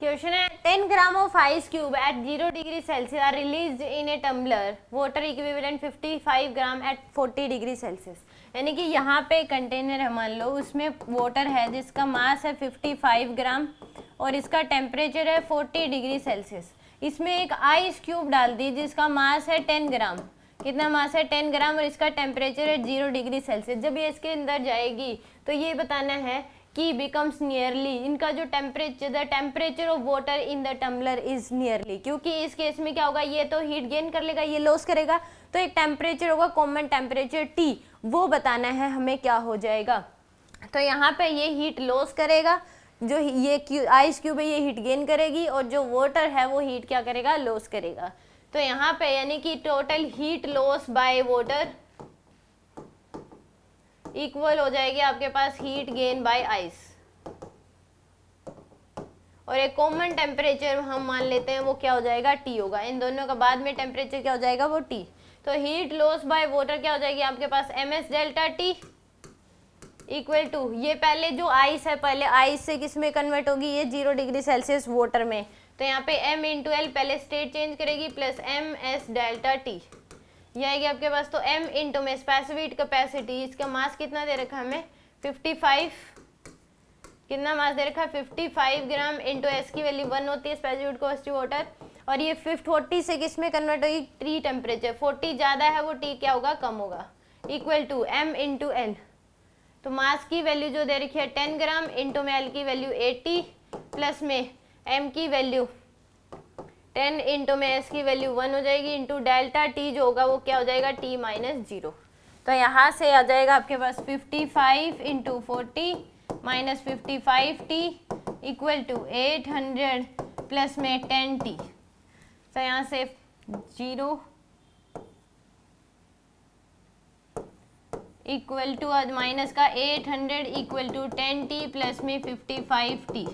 Question है 10 gram of ice cube at 0 degree Celsius are released in a tumbler water equivalent 55 gram at 40 degree Celsius. यानी कि यहाँ पे container है, मान लो उसमें वाटर है जिसका मास है 55 ग्राम और इसका टेम्परेचर है 40 डिग्री सेल्सियस। इसमें एक आइस क्यूब डाल दी जिसका मास है 10 ग्राम। कितना मास है? 10 ग्राम और इसका टेम्परेचर है 0 डिग्री सेल्सियस। जब ये इसके अंदर जाएगी तो ये बताना है कि बिकम्स नियरली, इनका जो temperature, the temperature of water in the tumbler is nearly, क्योंकि इस केस में क्या होगा, ये तो हीट गेन कर लेगा, ये लॉस करेगा, तो एक टेम्परेचर होगा कॉमन टेम्परेचर T, वो बताना है हमें क्या हो जाएगा। तो यहाँ पे ये हीट लॉस करेगा, जो ये आइस क्यूब है ये हीट गेन करेगी और जो वाटर है वो हीट क्या करेगा, लॉस करेगा। तो यहाँ पे यानी कि total heat loss by water equal हो जाएगी आपके पास हीट गेन बाय आइस, और एक कॉमन टेम्परेचर हम मान लेते हैं वो क्या हो जाएगा, T होगा। इन दोनों का बाद में टेम्परेचर क्या हो जाएगा, वो T। तो हीट लॉस बाय वाटर क्या हो जाएगी आपके पास, ms delta T equal to, ये पहले जो आइस है, पहले आइस से किस में कन्वर्ट होगी, ये 0 डिग्री सेल्सियस वाटर में, तो यहाँ पे m इंटू एल पहले स्टेट चेंज करेगी प्लस ms डेल्टा T, ये आएगी आपके पास। तो m इंटू में स्पेसिफिक कैपेसिटी, इसका मास कितना दे रखा है हमें 55, कितना मास दे रखा है 55 ग्राम इंटू एस की वैल्यू 1 होती है स्पेसिफिक कैपेसिटी वाटर, और ये 40 से किस में कन्वर्ट होगी, T टेम्परेचर, 40 ज़्यादा है वो T क्या होगा, कम होगा, equal to m into L. तो मास की वैल्यू जो दे रखी है 10 ग्राम इंटू में एल की वैल्यू 80 प्लस में m की वैल्यू 10 इंटू में s की वैल्यू 1 हो जाएगी इंटू डेल्टा T जो होगा वो क्या हो जाएगा, T माइनस 0। तो यहाँ से आ जाएगा आपके पास 55 into 40 minus 55T equal to 800 plus में 10T। तो यहाँ से 0 इक्वल टू माइनस का 800 इक्वल टू 10T प्लस में 55T,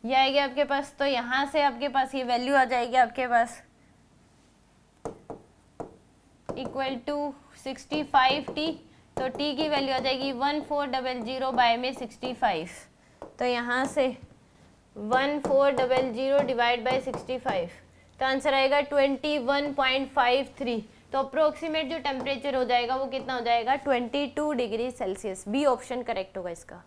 ये आएगी आपके पास। तो यहाँ से आपके पास ये वैल्यू आ जाएगी आपके पास इक्वल टू 65T, तो T की वैल्यू आ जाएगी 1400 बाय में 65, तो यहाँ से 1400 डिवाइड बाय 65, तो आंसर आएगा 21.53। तो अप्रोक्सीमेट जो टेम्परेचर हो जाएगा वो कितना हो जाएगा, 22 degree Celsius. B option correct होगा इसका।